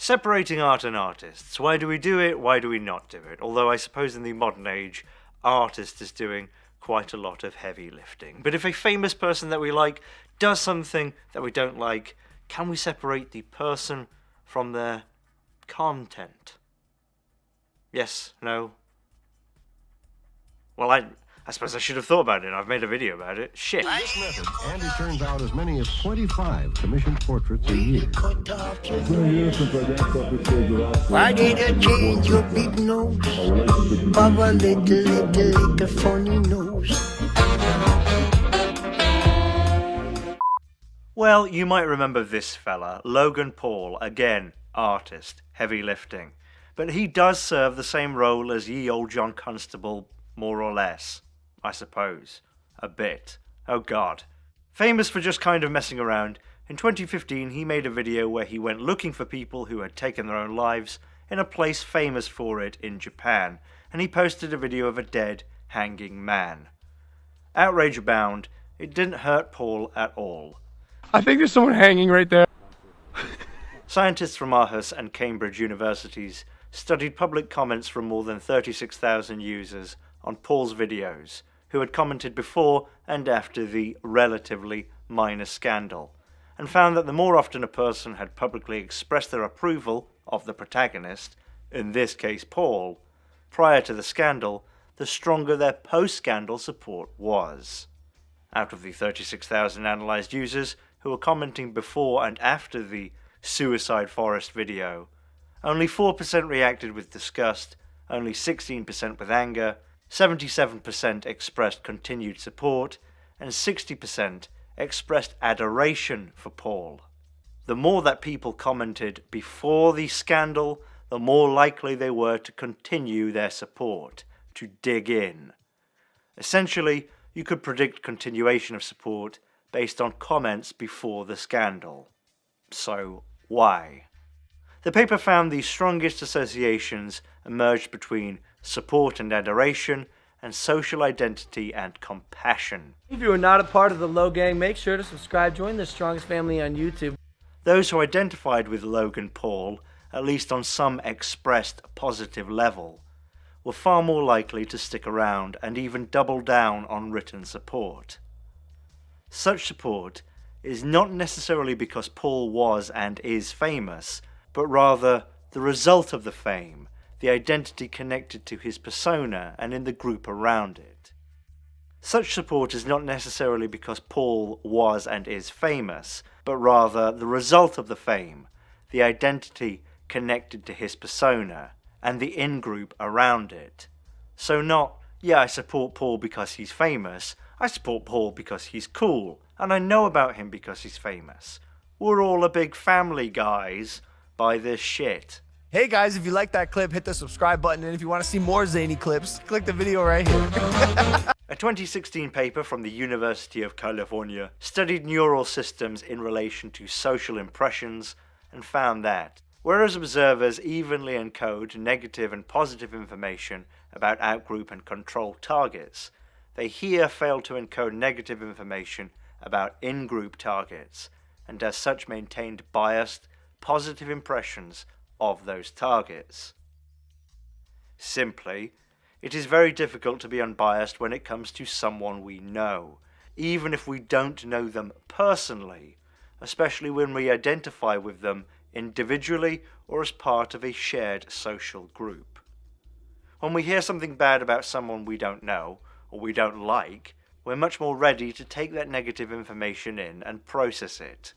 Separating art and artists. Why do we do it? Why do we not do it? Although I suppose in the modern age, artist is doing quite a lot of heavy lifting. But if a famous person that we like does something that we don't like, can we separate the person from their content? Yes? No? Well, I suppose I should have thought about it. I've made a video about it. Shit. This method, Andy turns out as many as 25 commissioned portraits a year. Why did you change your big nose? Papa little funny nose. Well, you might remember this fella, Logan Paul, again, artist, heavy lifting. But he does serve the same role as ye old John Constable, more or less. I suppose. A bit. Oh god. Famous for just kind of messing around, in 2015 he made a video where he went looking for people who had taken their own lives in a place famous for it in Japan, and he posted a video of a dead, hanging man. Outrage abound, it didn't hurt Paul at all. I think there's someone hanging right there. Scientists from Aarhus and Cambridge universities studied public comments from more than 36,000 users on Paul's videos, who had commented before and after the relatively minor scandal, and found that the more often a person had publicly expressed their approval of the protagonist, in this case Paul, prior to the scandal, the stronger their post-scandal support was. Out of the 36,000 analysed users who were commenting before and after the Suicide Forest video, only 4% reacted with disgust, only 16% with anger, 77% expressed continued support, and 60% expressed adoration for Paul. The more that people commented before the scandal, the more likely they were to continue their support, to dig in. Essentially, you could predict continuation of support based on comments before the scandal. So, why? The paper found the strongest associations emerged between support and adoration, and social identity and compassion. If you are not a part of the Low Gang, make sure to subscribe. Join the strongest family on YouTube. Those who identified with Logan Paul, at least on some expressed positive level, were far more likely to stick around and even double down on written support. Such support is not necessarily because Paul was and is famous, but rather the result of the fame, the identity connected to his persona and in the group around it. Such support is not necessarily because Paul was and is famous, but rather the result of the fame, the identity connected to his persona, and the in-group around it. So not, yeah, I support Paul because he's famous, I support Paul because he's cool, and I know about him because he's famous. We're all a big family, guys. Buy this shit. Hey guys, if you like that clip, hit the subscribe button, and if you want to see more zany clips, click the video right here. A 2016 paper from the University of California studied neural systems in relation to social impressions and found that, whereas observers evenly encode negative and positive information about outgroup and control targets, they here fail to encode negative information about in-group targets, and as such maintained biased, positive impressions of those targets. Simply, it is very difficult to be unbiased when it comes to someone we know, even if we don't know them personally, especially when we identify with them individually or as part of a shared social group. When we hear something bad about someone we don't know, or we don't like, we're much more ready to take that negative information in and process it.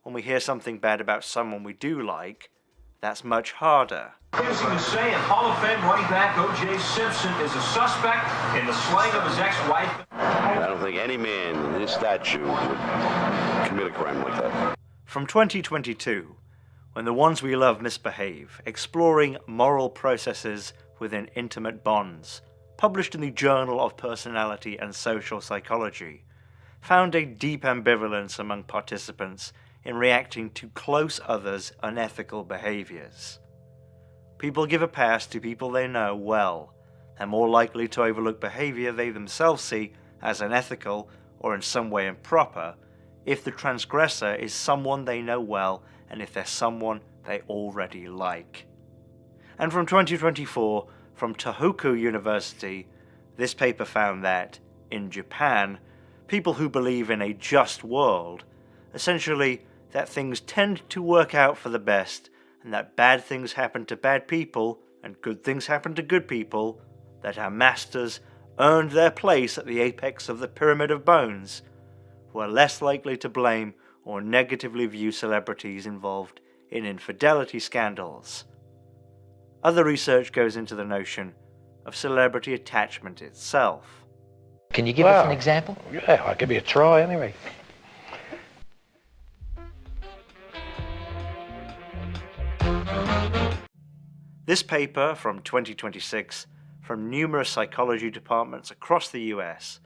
When we hear something bad about someone we do like, that's much harder. Interesting to say, and Hall of Fame running back O.J. Simpson is a suspect in the slaying of his ex-wife. I don't think any man in his stature would commit a crime like that. From 2022, when the ones we love misbehave, exploring moral processes within intimate bonds, published in the Journal of Personality and Social Psychology, found a deep ambivalence among participants in reacting to close others' unethical behaviors. People give a pass to people they know well. They're more likely to overlook behavior they themselves see as unethical or in some way improper if the transgressor is someone they know well and if they're someone they already like. And from 2024, from Tohoku University, this paper found that, in Japan, people who believe in a just world, essentially that things tend to work out for the best, and that bad things happen to bad people, and good things happen to good people, that our masters earned their place at the apex of the pyramid of bones, were less likely to blame or negatively view celebrities involved in infidelity scandals. Other research goes into the notion of celebrity attachment itself. Can you give us an example? Yeah, I'll give you a try anyway. This paper from 2026 from numerous psychology departments across the US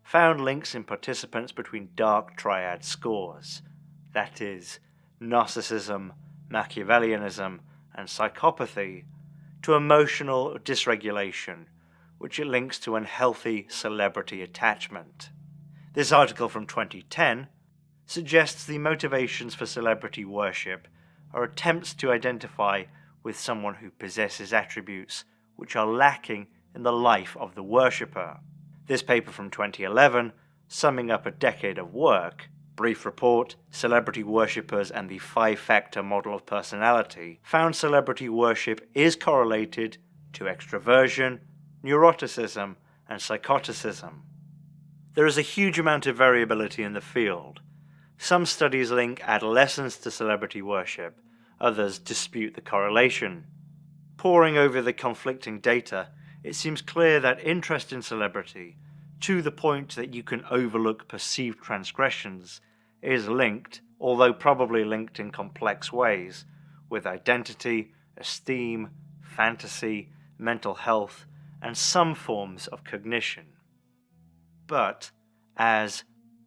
found links in participants between dark triad scores, that is, narcissism, Machiavellianism, and psychopathy, to emotional dysregulation, which it links to unhealthy celebrity attachment. This article from 2010 suggests the motivations for celebrity worship are attempts to identify with someone who possesses attributes which are lacking in the life of the worshipper. This paper from 2011, summing up a decade of work, brief report, Celebrity Worshippers and the 5-Factor Model of Personality, found celebrity worship is correlated to extroversion, neuroticism, and psychoticism. There is a huge amount of variability in the field. Some studies link adolescence to celebrity worship, others dispute the correlation. Poring over the conflicting data, it seems clear that interest in celebrity, to the point that you can overlook perceived transgressions, is linked, although probably linked in complex ways, with identity, esteem, fantasy, mental health, and some forms of cognition. But, as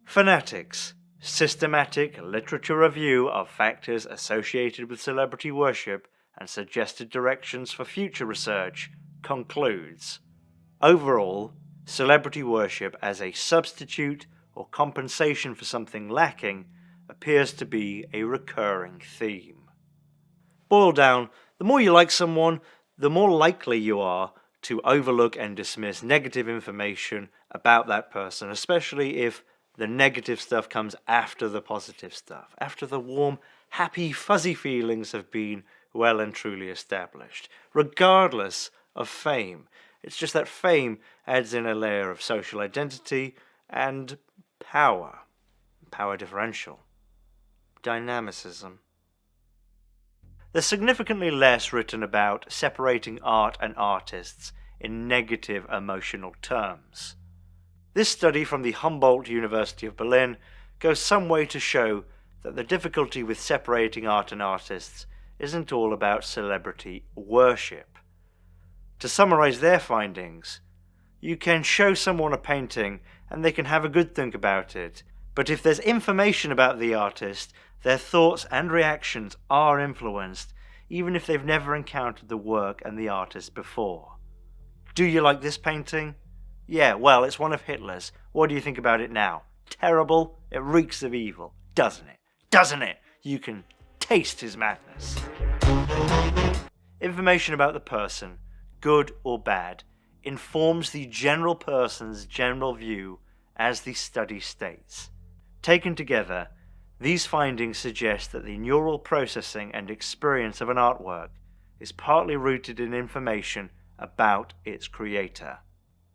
FANatics, Systematic Literature Review of Factors Associated with Celebrity Worship and Suggested Directions for Future Research, concludes, overall, celebrity worship as a substitute or compensation for something lacking appears to be a recurring theme. Boiled down, the more you like someone, the more likely you are to overlook and dismiss negative information about that person, especially if the negative stuff comes after the positive stuff, after the warm, happy, fuzzy feelings have been well and truly established, regardless of fame. It's just that fame adds in a layer of social identity and power differential, dynamicism. There's significantly less written about separating art and artists in negative emotional terms. This study from the Humboldt University of Berlin goes some way to show that the difficulty with separating art and artists isn't all about celebrity worship. To summarize their findings, you can show someone a painting and they can have a good think about it, but if there's information about the artist, their thoughts and reactions are influenced, even if they've never encountered the work and the artist before. Do you like this painting? Yeah, well, it's one of Hitler's. What do you think about it now? Terrible? It reeks of evil, doesn't it? Doesn't it? You can taste his madness. Information about the person, good or bad, informs the general person's general view, as the study states. Taken together, these findings suggest that the neural processing and experience of an artwork is partly rooted in information about its creator.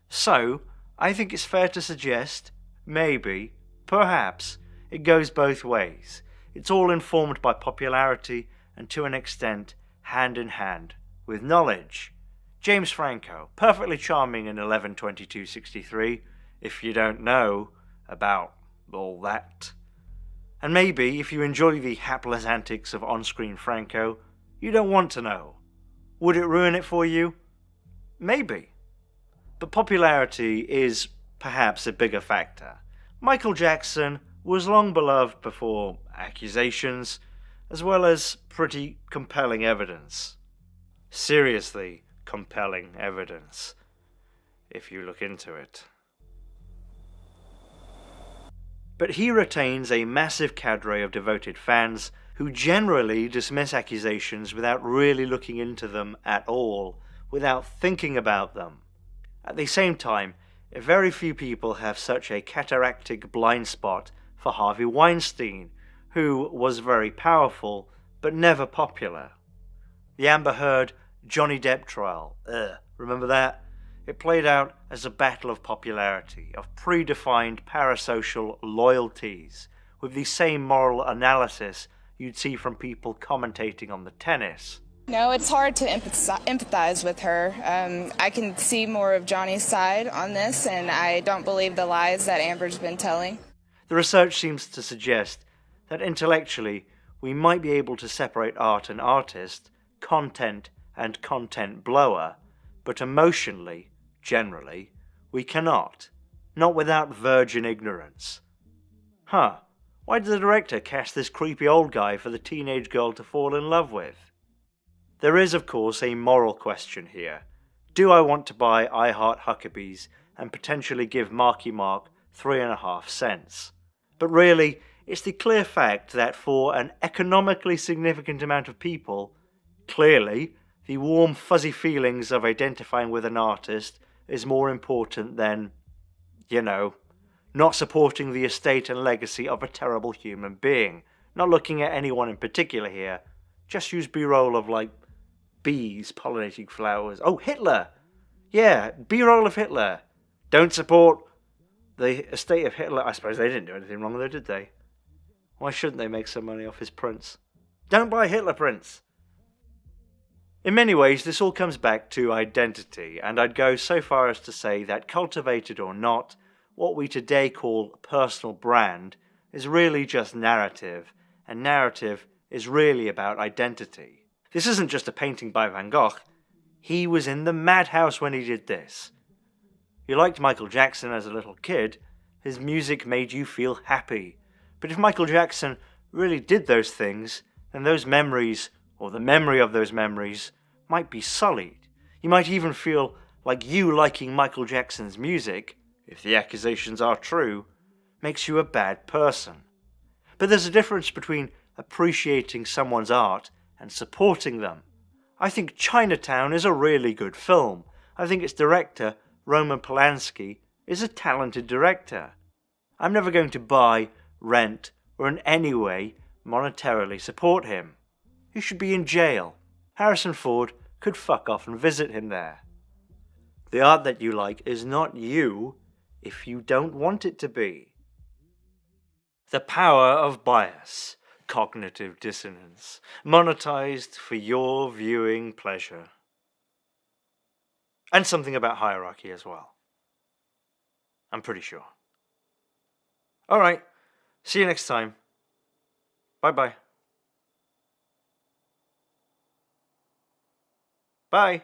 So, I think it's fair to suggest, maybe, perhaps, it goes both ways. It's all informed by popularity and to an extent hand in hand with knowledge. James Franco, perfectly charming in 11/22/63, if you don't know about all that. And maybe, if you enjoy the hapless antics of on-screen Franco, you don't want to know. Would it ruin it for you? Maybe. But popularity is perhaps a bigger factor. Michael Jackson was long beloved before accusations, as well as pretty compelling evidence. Seriously compelling evidence, if you look into it. But he retains a massive cadre of devoted fans who generally dismiss accusations without really looking into them at all, without thinking about them. At the same time, very few people have such a cataractic blind spot for Harvey Weinstein, who was very powerful but never popular. The Amber Heard Johnny Depp trial, remember that? It played out as a battle of popularity, of predefined parasocial loyalties, with the same moral analysis you'd see from people commentating on the tennis. No, it's hard to empathize with her. I can see more of Johnny's side on this, and I don't believe the lies that Amber's been telling. The research seems to suggest that intellectually we might be able to separate art and artist, content and content blower, but emotionally, generally, we cannot. Not without virgin ignorance. Why did the director cast this creepy old guy for the teenage girl to fall in love with? There is, of course, a moral question here. Do I want to buy I Heart Huckabees and potentially give Marky Mark 3.5 cents? But really, it's the clear fact that for an economically significant amount of people, clearly, the warm, fuzzy feelings of identifying with an artist is more important than, not supporting the estate and legacy of a terrible human being. Not looking at anyone in particular here. Just use B-roll of, bees pollinating flowers. Oh, Hitler! Yeah, B-roll of Hitler. Don't support the estate of Hitler. I suppose they didn't do anything wrong though, did they? Why shouldn't they make some money off his prints? Don't buy Hitler prints! In many ways, this all comes back to identity, and I'd go so far as to say that, cultivated or not, what we today call personal brand is really just narrative, and narrative is really about identity. This isn't just a painting by Van Gogh. He was in the madhouse when he did this. You liked Michael Jackson as a little kid, his music made you feel happy. But if Michael Jackson really did those things, then those memories, or the memory of those memories, might be sullied. You might even feel like you liking Michael Jackson's music, if the accusations are true, makes you a bad person. But there's a difference between appreciating someone's art and supporting them. I think Chinatown is a really good film. I think its director, Roman Polanski, is a talented director. I'm never going to buy, rent, or in any way monetarily support him. He should be in jail. Harrison Ford could fuck off and visit him there. The art that you like is not you if you don't want it to be. The power of bias. Cognitive dissonance, monetized for your viewing pleasure. And something about hierarchy as well. I'm pretty sure. Alright, see you next time. Bye-bye. Bye.